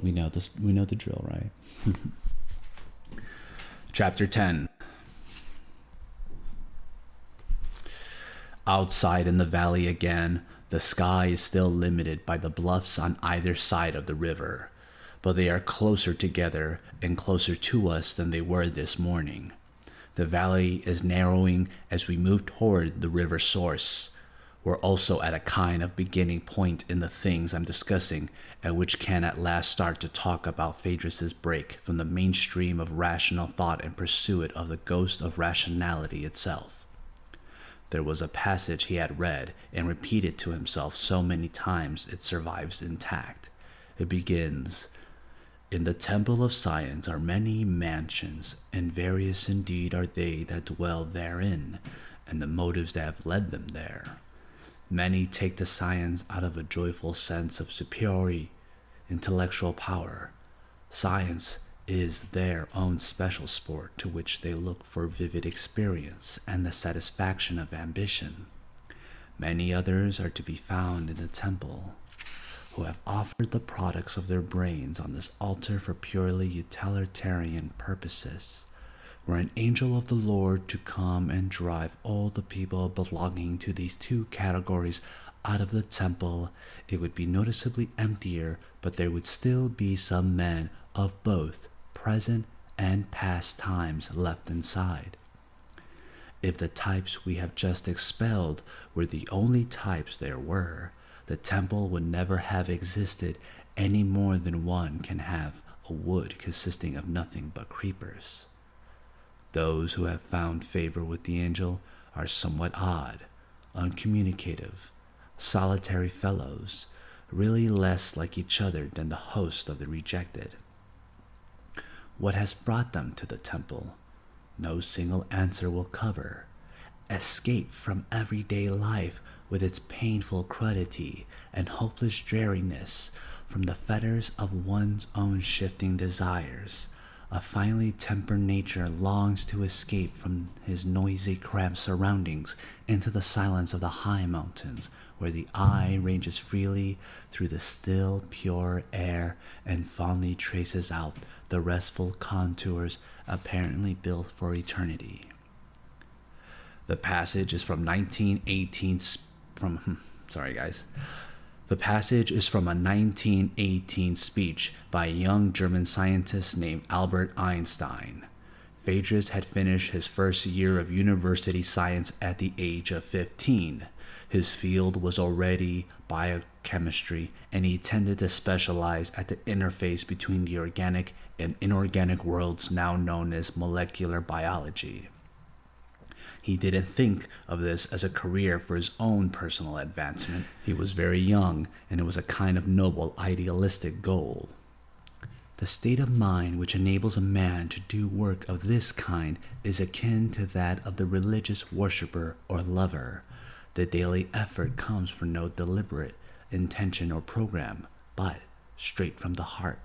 We know this. We know the drill, right? Chapter 10. Outside in the valley again, the sky is still limited by the bluffs on either side of the river, but they are closer together and closer to us than they were this morning. The valley is narrowing as we move toward the river source. We're also at a kind of beginning point in the things I'm discussing, at which can at last start to talk about Phaedrus's break from the mainstream of rational thought and pursuit of the ghost of rationality itself. There was a passage he had read and repeated to himself so many times it survives intact. It begins, "In the temple of science are many mansions, and various indeed are they that dwell therein, and the motives that have led them there. Many take the science out of a joyful sense of superior intellectual power. Science is their own special sport to which they look for vivid experience and the satisfaction of ambition. Many others are to be found in the temple, who have offered the products of their brains on this altar for purely utilitarian purposes. Were an angel of the Lord to come and drive all the people belonging to these two categories out of the temple, it would be noticeably emptier, but there would still be some men of both present and past times left inside. If the types we have just expelled were the only types there were, the temple would never have existed any more than one can have a wood consisting of nothing but creepers. Those who have found favor with the angel are somewhat odd, uncommunicative, solitary fellows, really less like each other than the host of the rejected. What has brought them to the temple? No single answer will cover. Escape from everyday life with its painful crudity and hopeless dreariness, from the fetters of one's own shifting desires. A finely tempered nature longs to escape from his noisy, cramped surroundings into the silence of the high mountains, where the eye ranges freely through the still, pure air and fondly traces out the restful contours apparently built for eternity. The passage is from 1918 The passage is from a 1918 speech by a young German scientist named Albert Einstein. Phaedrus had finished his first year of university science at the age of 15. His field was already biochemistry, and he tended to specialize at the interface between the organic and inorganic worlds now known as molecular biology. He didn't think of this as a career for his own personal advancement. He was very young, and it was a kind of noble, idealistic goal. The state of mind which enables a man to do work of this kind is akin to that of the religious worshipper or lover. The daily effort comes from no deliberate intention or program, but straight from the heart.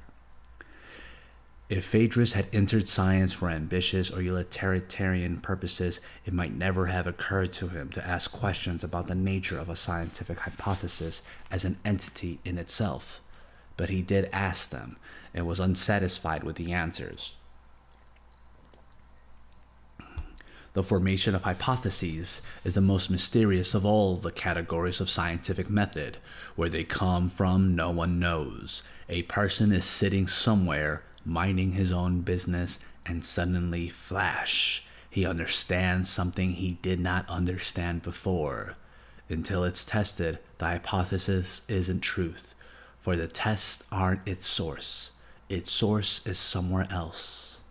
If Phaedrus had entered science for ambitious or utilitarian purposes, it might never have occurred to him to ask questions about the nature of a scientific hypothesis as an entity in itself. But he did ask them, and was unsatisfied with the answers. The formation of hypotheses is the most mysterious of all the categories of scientific method. Where they come from, no one knows. A person is sitting somewhere, minding his own business, and suddenly, flash, he understands something he did not understand before. Until it's tested, the hypothesis isn't truth, for the tests aren't its source. Its source is somewhere else.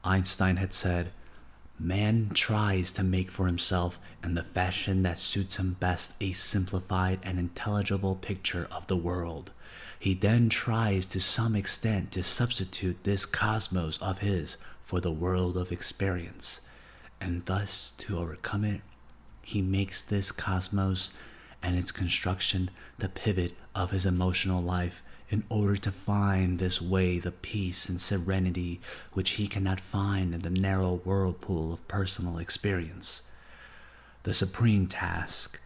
Einstein had said, "Man tries to make for himself, in the fashion that suits him best, a simplified and intelligible picture of the world. He then tries to some extent to substitute this cosmos of his for the world of experience, and thus to overcome it, he makes this cosmos and its construction the pivot of his emotional life, in order to find this way the peace and serenity which he cannot find in the narrow whirlpool of personal experience. The supreme task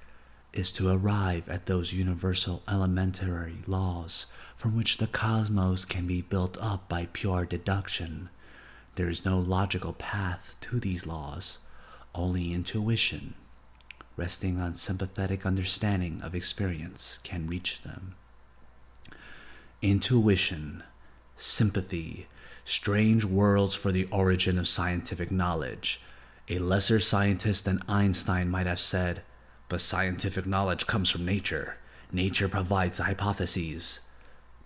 is to arrive at those universal elementary laws from which the cosmos can be built up by pure deduction. There is no logical path to these laws, only intuition, resting on sympathetic understanding of experience, can reach them. Intuition, sympathy, strange worlds for the origin of scientific knowledge. A lesser scientist than Einstein might have said, but scientific knowledge comes from nature. Nature provides the hypotheses.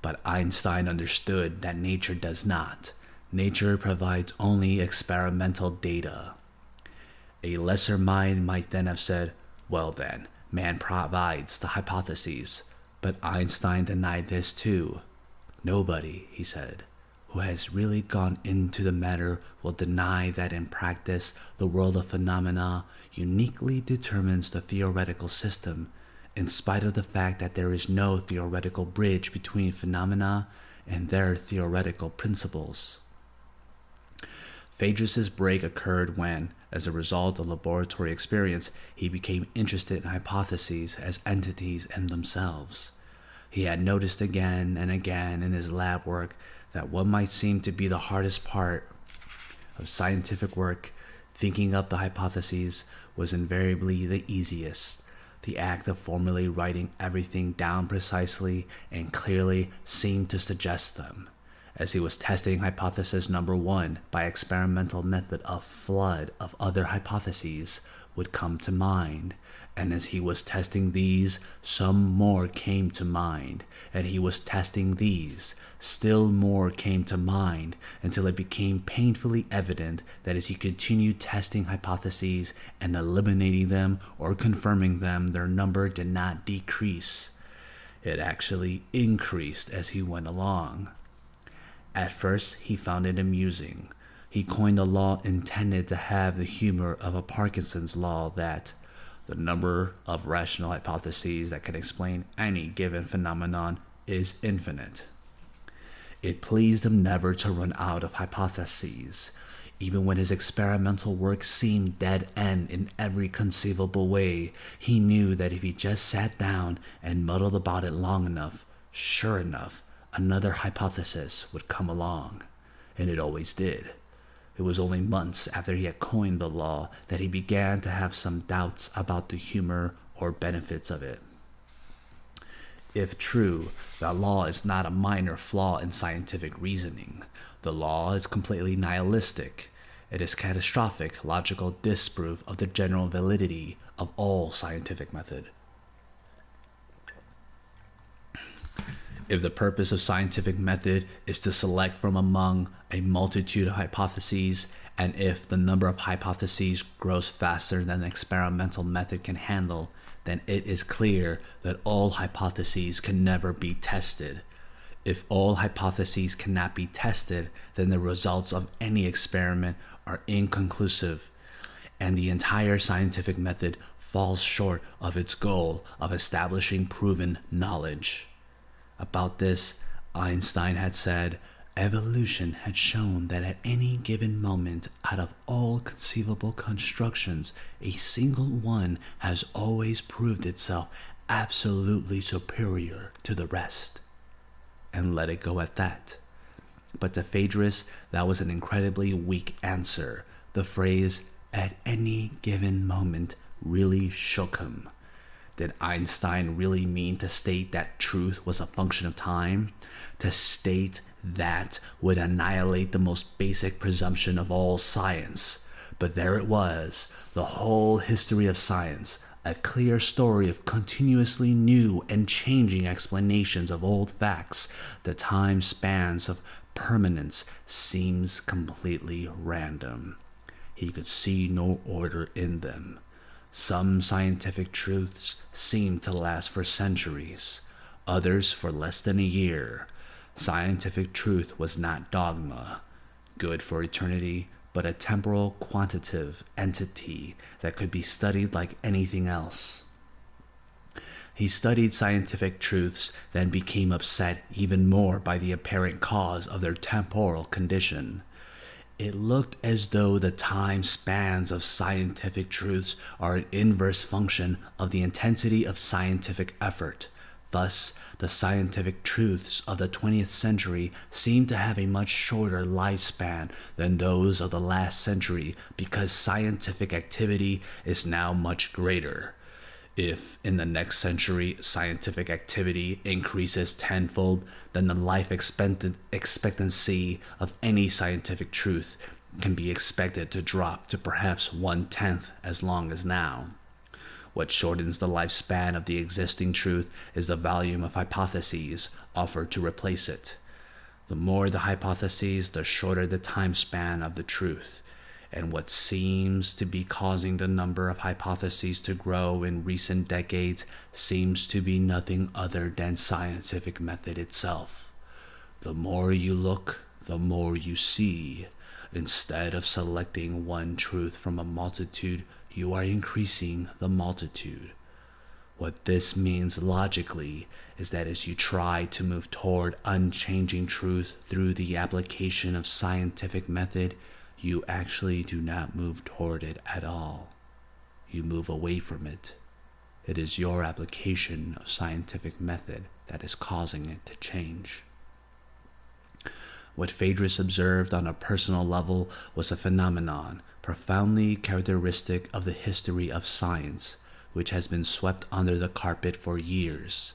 But Einstein understood that nature does not. Nature provides only experimental data. A lesser mind might then have said, well then, man provides the hypotheses. But Einstein denied this too. Nobody, he said, who has really gone into the matter will deny that in practice the world of phenomena uniquely determines the theoretical system, in spite of the fact that there is no theoretical bridge between phenomena and their theoretical principles. Phaedrus's break occurred when, as a result of laboratory experience, he became interested in hypotheses as entities in themselves. He had noticed again and again in his lab work that what might seem to be the hardest part of scientific work, thinking up the hypotheses, was invariably the easiest. The act of formally writing everything down precisely and clearly seemed to suggest them. As he was testing hypothesis number 1 by experimental method, a flood of other hypotheses would come to mind, and as he was testing these, some more came to mind, and he was testing these, still more came to mind, until it became painfully evident that as he continued testing hypotheses and eliminating them or confirming them, their number did not decrease. It actually increased as he went along. At first, he found it amusing. He coined a law intended to have the humor of a Parkinson's law that the number of rational hypotheses that can explain any given phenomenon is infinite. It pleased him never to run out of hypotheses. Even when his experimental work seemed dead end in every conceivable way, he knew that if he just sat down and muddled about it long enough, sure enough, another hypothesis would come along. And it always did. It was only months after he had coined the law that he began to have some doubts about the humor or benefits of it. If true, the law is not a minor flaw in scientific reasoning. The law is completely nihilistic. It is catastrophic logical disproof of the general validity of all scientific method. If the purpose of scientific method is to select from among a multitude of hypotheses, and if the number of hypotheses grows faster than the experimental method can handle, then it is clear that all hypotheses can never be tested. If all hypotheses cannot be tested, then the results of any experiment are inconclusive, and the entire scientific method falls short of its goal of establishing proven knowledge. About this, Einstein had said, evolution had shown that at any given moment, out of all conceivable constructions, a single one has always proved itself absolutely superior to the rest. And let it go at that. But to Phaedrus, that was an incredibly weak answer. The phrase, at any given moment, really shook him. Did Einstein really mean to state that truth was a function of time? To state that would annihilate the most basic presumption of all science. But there it was, the whole history of science, a clear story of continuously new and changing explanations of old facts. The time spans of permanence seems completely random. He could see no order in them. Some scientific truths seem to last for centuries, others for less than a year. Scientific truth was not dogma, good for eternity, but a temporal quantitative entity that could be studied like anything else. He studied scientific truths, then became upset even more by the apparent cause of their temporal condition. It looked as though the time spans of scientific truths are an inverse function of the intensity of scientific effort. Thus, the scientific truths of the 20th century seem to have a much shorter lifespan than those of the last century because scientific activity is now much greater. If in the next century scientific activity increases tenfold, then the life expectancy of any scientific truth can be expected to drop to perhaps 1/10 as long as now. What shortens the lifespan of the existing truth is the volume of hypotheses offered to replace it. The more the hypotheses, the shorter the time span of the truth. And what seems to be causing the number of hypotheses to grow in recent decades seems to be nothing other than scientific method itself. The more you look, the more you see. Instead of selecting one truth from a multitude, you are increasing the multitude. What this means logically is that as you try to move toward unchanging truth through the application of scientific method, you actually do not move toward it at all. You move away from it. It is your application of scientific method that is causing it to change. What Phaedrus observed on a personal level was a phenomenon profoundly characteristic of the history of science, which has been swept under the carpet for years.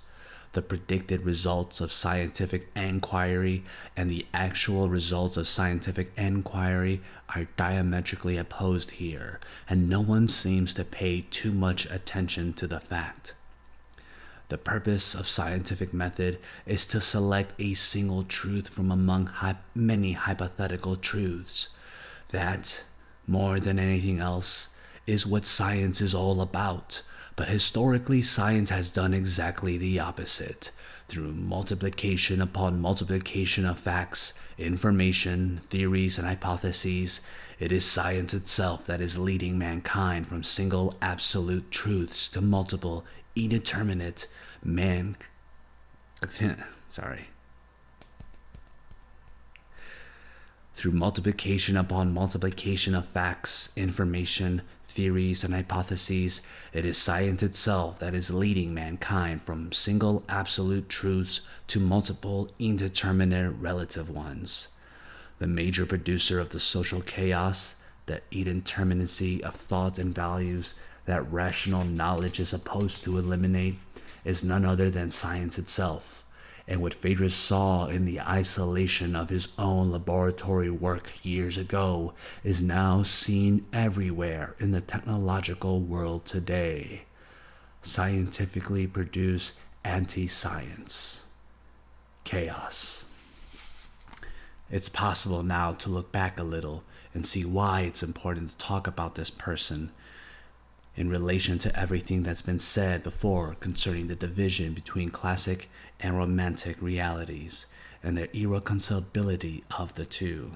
The predicted results of scientific inquiry and the actual results of scientific inquiry are diametrically opposed here, and no one seems to pay too much attention to the fact. The purpose of scientific method is to select a single truth from among many hypothetical truths. That, more than anything else, is what science is all about. But historically, science has done exactly the opposite. Through multiplication upon multiplication of facts, information, theories, and hypotheses, it is science itself that is leading mankind from single absolute truths to multiple indeterminate Through multiplication upon multiplication of facts, information, theories, and hypotheses, it is science itself that is leading mankind from single absolute truths to multiple indeterminate relative ones. The major producer of the social chaos, the indeterminacy of thoughts and values that rational knowledge is supposed to eliminate, is none other than science itself. And what Phaedrus saw in the isolation of his own laboratory work years ago is now seen everywhere in the technological world today. Scientifically produced anti-science. Chaos. It's possible now to look back a little and see why it's important to talk about this person in relation to everything that's been said before concerning the division between classic and romantic realities and the irreconcilability of the two.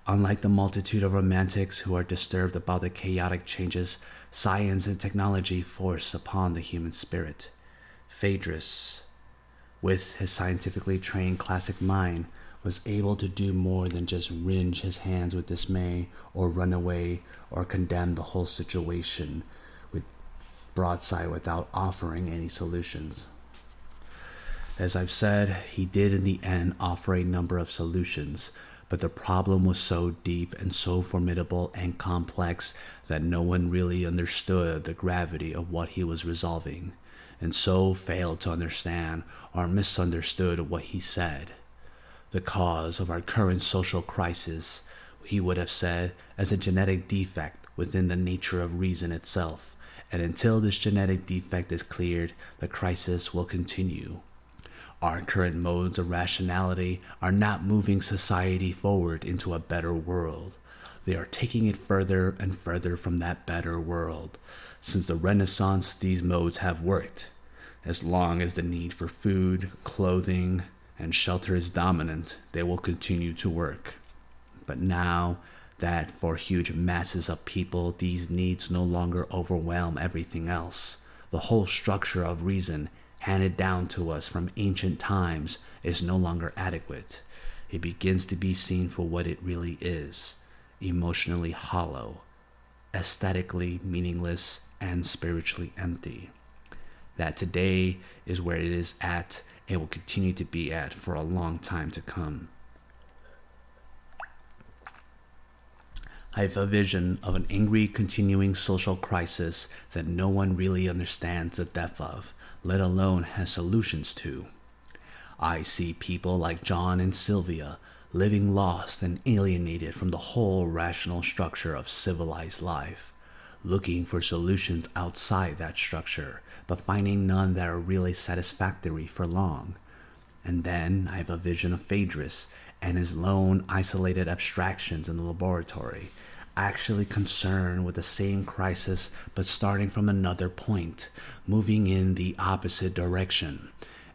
Unlike the multitude of romantics who are disturbed about the chaotic changes science and technology force upon the human spirit, Phaedrus, with his scientifically trained classic mind, was able to do more than just wring his hands with dismay or run away or condemn the whole situation with broadside without offering any solutions. As I've said, he did in the end offer a number of solutions, but the problem was so deep and so formidable and complex that no one really understood the gravity of what he was resolving, and so failed to understand or misunderstood what he said. The cause of our current social crisis, he would have said, as a genetic defect within the nature of reason itself, and until this genetic defect is cleared, the crisis will continue. Our current modes of rationality are not moving society forward into a better world. They are taking it further and further from that better world. Since the Renaissance, these modes have worked. As long as the need for food, clothing, and shelter is dominant, they will continue to work. But now that for huge masses of people these needs no longer overwhelm everything else, the whole structure of reason handed down to us from ancient times is no longer adequate. it begins to be seen for what it really is, emotionally hollow, aesthetically meaningless, and spiritually empty. That today is where it is at and will continue to be at for a long time to come. I have a vision of an angry, continuing social crisis that no one really understands the depth of, let alone has solutions to. I see people like John and Sylvia living lost and alienated from the whole rational structure of civilized life, looking for solutions outside that structure, but finding none that are really satisfactory for long. And then I have a vision of Phaedrus and his lone, isolated abstractions in the laboratory, actually concerned with the same crisis but starting from another point, moving in the opposite direction.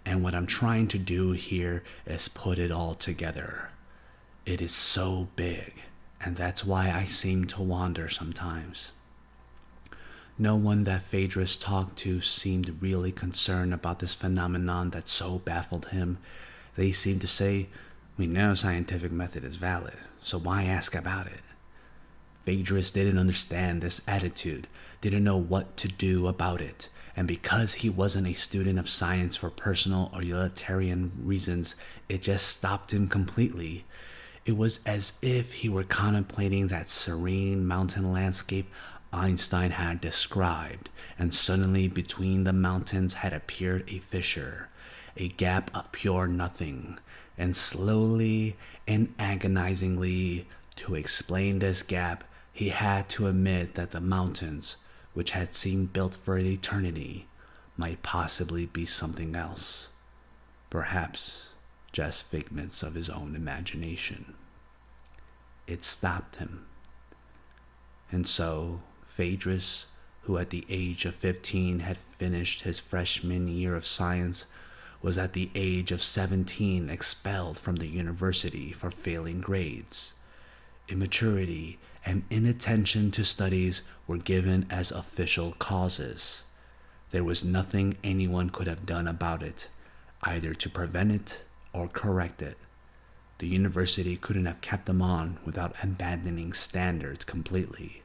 And what I'm trying to do here is put it all together. It is so big, and that's why I seem to wander sometimes. No one that Phaedrus talked to seemed really concerned about this phenomenon that so baffled him. They seemed to say, "We know scientific method is valid, so why ask about it?" Phaedrus didn't understand this attitude, didn't know what to do about it, and because he wasn't a student of science for personal or utilitarian reasons, it just stopped him completely. It was as if he were contemplating that serene mountain landscape Einstein had described, and suddenly between the mountains had appeared a fissure, a gap of pure nothing, and slowly and agonizingly, to explain this gap, he had to admit that the mountains, which had seemed built for eternity, might possibly be something else, perhaps just figments of his own imagination. It stopped him. And so Phaedrus, who at the age of 15 had finished his freshman year of science, was at the age of 17 expelled from the university for failing grades. Immaturity and inattention to studies were given as official causes. There was nothing anyone could have done about it, either to prevent it or correct it. The university couldn't have kept him on without abandoning standards completely.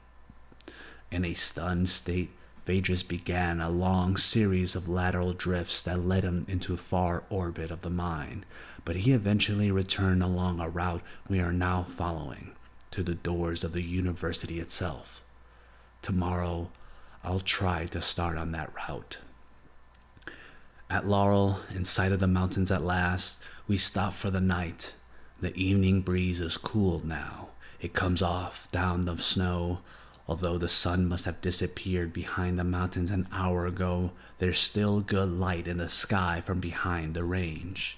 In a stunned state, Phaedrus began a long series of lateral drifts that led him into a far orbit of the mind, but he eventually returned along a route we are now following, to the doors of the university itself. Tomorrow, I'll try to start on that route. At Laurel, in sight of the mountains at last, we stop for the night. The evening breeze is cooled now. It comes off down the snow. Although the sun must have disappeared behind the mountains an hour ago, there's still good light in the sky from behind the range.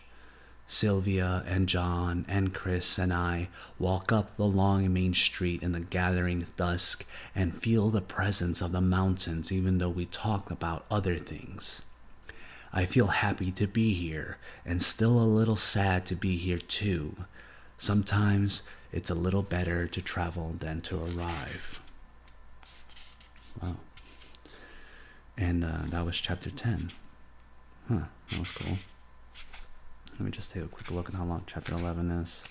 Sylvia and John and Chris and I walk up the long main street in the gathering dusk and feel the presence of the mountains even though we talk about other things. I feel happy to be here and still a little sad to be here too. Sometimes it's a little better to travel than to arrive. Wow. And that was chapter 10. That was cool. Let me just take a quick look at how long chapter 11 is.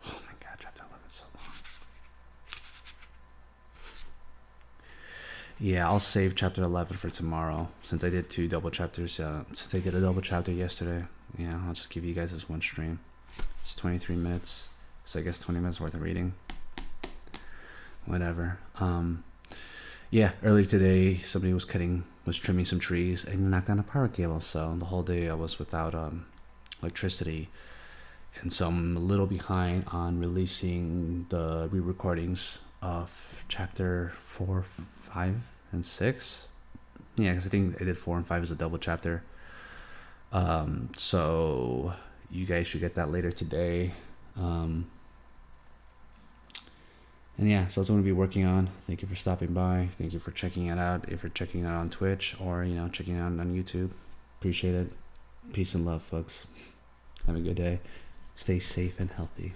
Oh my god, chapter 11 is so long. Yeah, I'll save chapter 11 for tomorrow. Since I did two double chapters, since I did a double chapter yesterday, yeah, I'll just give you guys this one stream. It's 23 minutes, so I guess 20 minutes worth of reading. Whatever. Yeah, earlier today, somebody was trimming some trees and knocked down a power cable. So the whole day I was without electricity. And so I'm a little behind on releasing the re-recordings of chapter 4, 5, and 6. Yeah, because I think I did 4 and 5 as a double chapter. So you guys should get that later today. And yeah, so that's what I'm going to be working on. Thank you for stopping by. Thank you for checking it out. If you're checking it out on Twitch or, checking it out on YouTube. Appreciate it. Peace and love, folks. Have a good day. Stay safe and healthy.